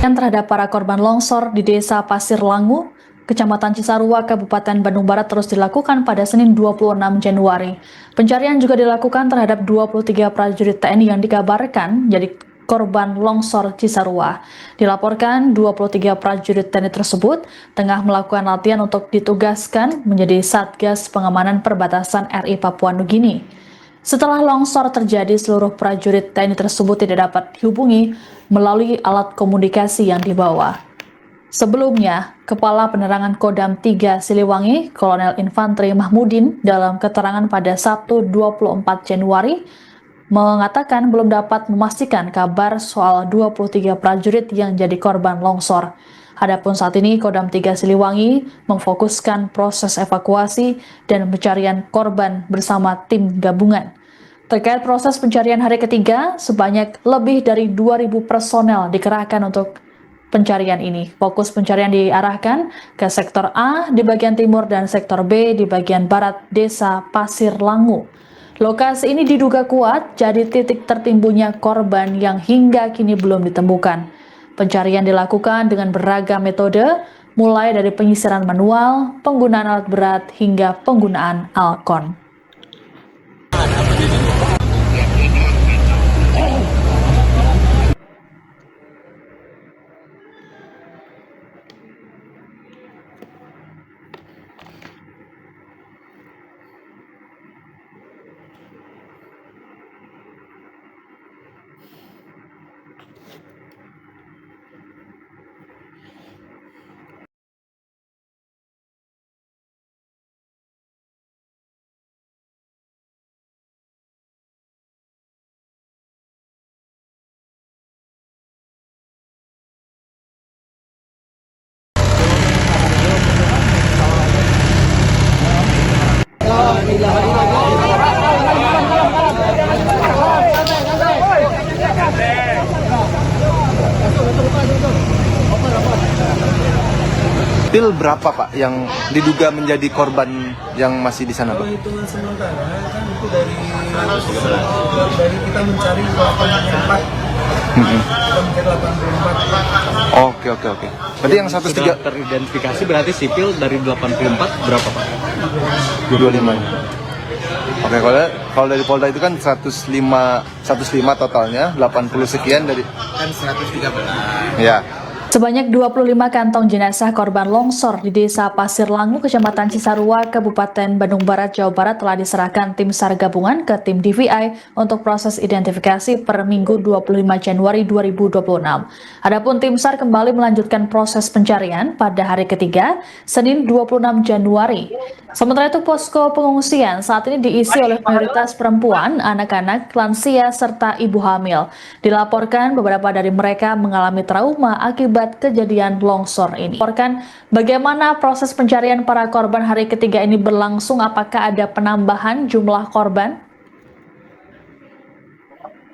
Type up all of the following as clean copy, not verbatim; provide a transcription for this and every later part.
pencarian terhadap para korban longsor di Desa Pasir Langu, Kecamatan Cisarua, Kabupaten Bandung Barat terus dilakukan pada Senin 26 Januari. Pencarian juga dilakukan terhadap 23 prajurit TNI yang dikabarkan jadi korban longsor Cisarua. Dilaporkan 23 prajurit TNI tersebut tengah melakukan latihan untuk ditugaskan menjadi Satgas Pengamanan Perbatasan RI Papua Nugini. Setelah longsor terjadi, seluruh prajurit TNI tersebut tidak dapat dihubungi melalui alat komunikasi yang dibawa. Sebelumnya, Kepala Penerangan Kodam 3 Siliwangi, Kolonel Infanteri Mahmudin, dalam keterangan pada Sabtu 24 Januari, mengatakan belum dapat memastikan kabar soal 23 prajurit yang jadi korban longsor. Adapun saat ini Kodam 3 Siliwangi memfokuskan proses evakuasi dan pencarian korban bersama tim gabungan. Terkait proses pencarian hari ketiga, sebanyak lebih dari 2.000 personel dikerahkan untuk pencarian ini. Fokus pencarian diarahkan ke sektor A di bagian timur dan sektor B di bagian barat Desa Pasir Langu. Lokasi ini diduga kuat jadi titik tertimbunnya korban yang hingga kini belum ditemukan. Pencarian dilakukan dengan beragam metode, mulai dari penyisiran manual, penggunaan alat berat, hingga penggunaan alkon. Pil berapa Pak yang diduga menjadi korban yang masih di sana Pak? Hitungan sementara kan itu dari kita mencari 84. Kita mencari 84. Oke. Berarti yang 103 sudah teridentifikasi, berarti sipil dari 84 berapa Pak? 25. Oke, kalau dari Polda itu kan 105 totalnya, 80 sekian dari Kan 113. ya. Sebanyak 25 kantong jenazah korban longsor di Desa Pasir Langu, Kecamatan Cisarua, Kabupaten Bandung Barat, Jawa Barat telah diserahkan tim SAR gabungan ke tim DVI untuk proses identifikasi per Minggu 25 Januari 2026. Adapun tim SAR kembali melanjutkan proses pencarian pada hari ketiga, Senin 26 Januari. Sementara itu, posko pengungsian saat ini diisi oleh mayoritas perempuan, anak-anak, lansia, serta ibu hamil. Dilaporkan beberapa dari mereka mengalami trauma akibat kejadian longsor ini. Laporkan bagaimana proses pencarian para korban hari ketiga ini berlangsung, apakah ada penambahan jumlah korban?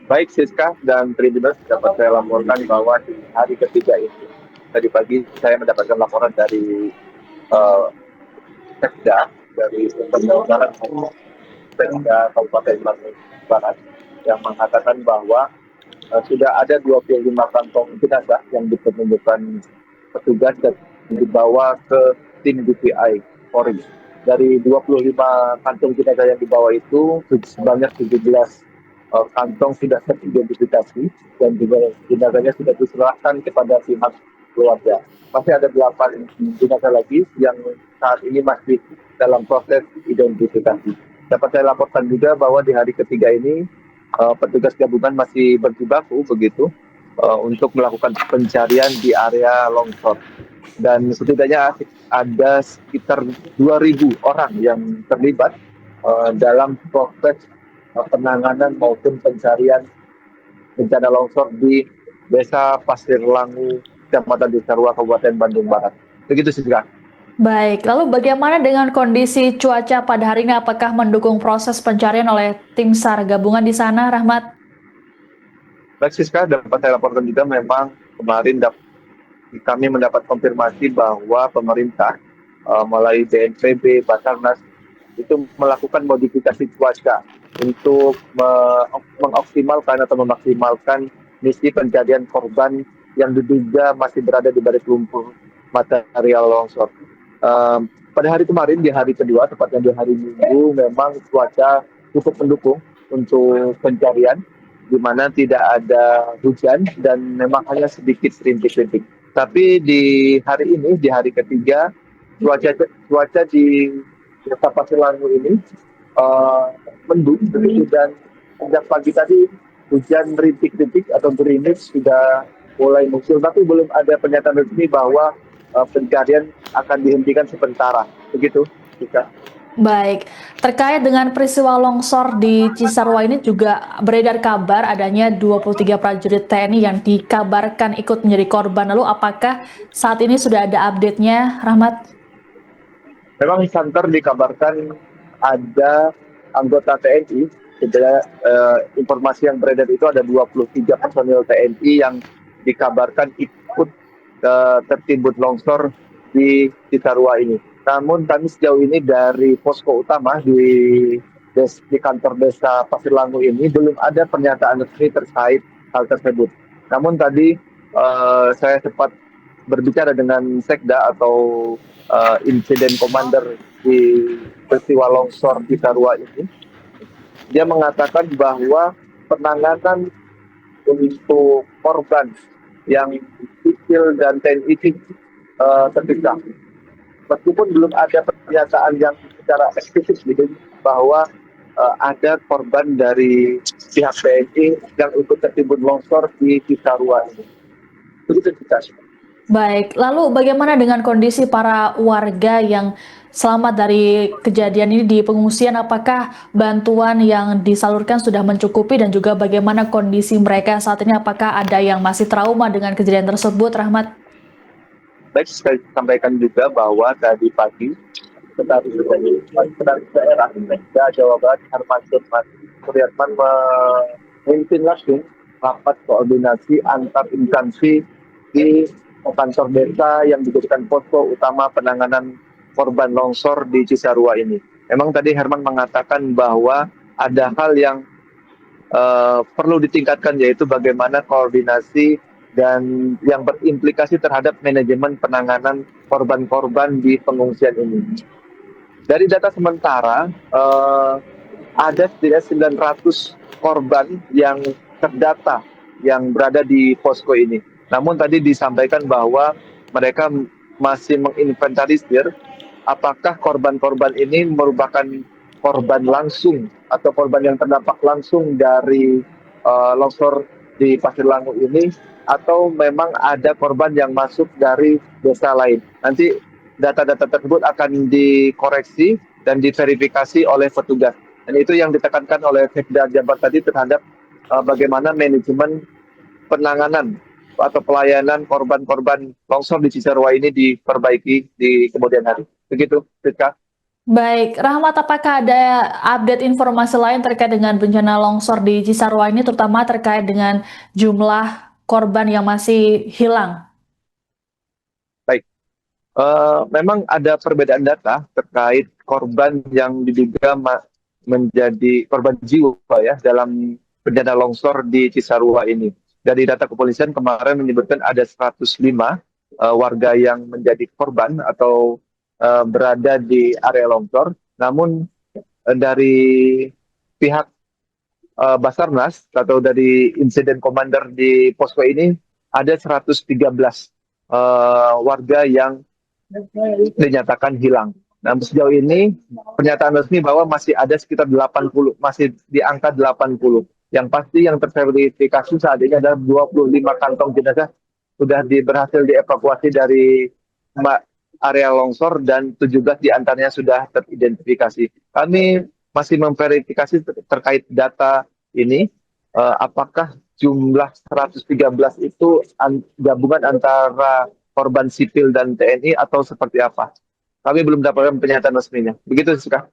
Baik Siska dan Tribuners, dapat saya laporkan bahwa di hari ketiga ini, tadi pagi saya mendapatkan laporan dari Sekda, dari Pembangunan Sekda Kabupaten Bandung Barat, yang mengatakan bahwa sudah ada 25 kantong jenazah yang dipertemukan petugas dan dibawa ke tim DVI Polri. Dari 25 kantong jenazah yang dibawa itu, sebanyak 17 kantong sudah teridentifikasi dan juga jenazahnya sudah diserahkan kepada pihak keluarga. Masih ada 8 jenazah lagi yang saat ini masih dalam proses identifikasi. Dapat saya laporkan juga bahwa di hari ketiga ini petugas gabungan masih berjibaku begitu untuk melakukan pencarian di area longsor. Dan setidaknya ada sekitar 2.000 orang yang terlibat dalam proses penanganan maupun pencarian bencana longsor di Desa Pasir Langu, Kecamatan Cisarua, Kabupaten Bandung Barat. Begitu sih, Kak. Baik, lalu bagaimana dengan kondisi cuaca pada hari ini? Apakah mendukung proses pencarian oleh tim SAR gabungan di sana, Rahmat? Baik, Siska, dapat saya laporkan juga memang kemarin kami mendapat konfirmasi bahwa pemerintah melalui BNPB, Basarnas itu melakukan modifikasi cuaca untuk mengoptimalkan atau memaksimalkan misi pencarian korban yang diduga masih berada di balik lumpur material longsor. Pada hari kemarin, di hari kedua, tepatnya di hari Minggu, memang cuaca cukup mendukung untuk pencarian, di mana tidak ada hujan dan memang hanya sedikit rintik-rintik. Tapi di hari ini, di hari ketiga, cuaca di Desa Pasir Langu ini mendung begitu, dan sejak pagi tadi hujan rintik-rintik atau gerimis sudah mulai muncul, tapi belum ada pernyataan resmi bahwa pencarian akan dihentikan sementara. Begitu, Jika. Baik, terkait dengan peristiwa longsor di Cisarua ini juga beredar kabar adanya 23 prajurit TNI yang dikabarkan ikut menjadi korban. Lalu apakah saat ini sudah ada update-nya, Rahmat? Memang Santer dikabarkan ada anggota TNI. Sebenarnya informasi yang beredar itu ada 23 personil TNI yang dikabarkan ikut tertimbun longsor di Cisarua ini. Namun kami sejauh ini dari posko utama di kantor desa Pasir Langu ini belum ada pernyataan resmi terkait hal tersebut. Namun tadi saya sempat berbicara dengan Sekda atau insiden commander di peristiwa longsor di Cisarua ini. Dia mengatakan bahwa penanganan untuk korban yang sipil dan TNI terpisah. Meskipun belum ada pernyataan yang secara eksplisit bahwa ada korban dari pihak TNI yang ikut tertimbun longsor di Cisarua ini. Begitu kita. Baik, lalu bagaimana dengan kondisi para warga yang selamat dari kejadian ini di pengungsian? Apakah bantuan yang disalurkan sudah mencukupi dan juga bagaimana kondisi mereka saat ini? Apakah ada yang masih trauma dengan kejadian tersebut, Rahmat? Baik, saya sampaikan juga bahwa tadi pagi Sekretaris Daerah Jawa Barat Herman Suryatman memimpin langsung rapat koordinasi antar instansi di kantor desa yang dijadikan posko utama penanganan korban longsor di Cisarua ini. Memang tadi Herman mengatakan bahwa ada hal yang perlu ditingkatkan, yaitu bagaimana koordinasi dan yang berimplikasi terhadap manajemen penanganan korban-korban di pengungsian ini. Dari data sementara, ada setidaknya 900 korban yang terdata yang berada di posko ini. Namun tadi disampaikan bahwa mereka masih menginventarisir apakah korban-korban ini merupakan korban langsung atau korban yang terdampak langsung dari longsor di Pasir Langu ini, atau memang ada korban yang masuk dari desa lain. Nanti data-data tersebut akan dikoreksi dan diverifikasi oleh petugas. Dan itu yang ditekankan oleh Sekda Jabar tadi terhadap bagaimana manajemen penanganan atau pelayanan korban-korban longsor di Cisarua ini diperbaiki di kemudian hari. Begitu, Rizka. Baik, Rahmat, apakah ada update informasi lain terkait dengan bencana longsor di Cisarua ini, terutama terkait dengan jumlah korban yang masih hilang? Baik, memang ada perbedaan data terkait korban yang diduga menjadi korban jiwa ya dalam bencana longsor di Cisarua ini. Dari data kepolisian kemarin menyebutkan ada 105 warga yang menjadi korban atau berada di area longsor. Namun dari pihak Basarnas atau dari insiden commander di posko ini ada 113 warga yang dinyatakan hilang. Nah, sejauh ini pernyataan resmi bahwa masih ada sekitar 80, masih di angka 80. Yang pasti yang terverifikasi saat ini adalah 25 kantong jenazah sudah berhasil dievakuasi dari area longsor dan 17 diantaranya sudah teridentifikasi. Kami masih memverifikasi terkait data ini, apakah jumlah 113 itu gabungan antara korban sipil dan TNI atau seperti apa. Kami belum dapatkan pernyataan resminya. Begitu, Suka.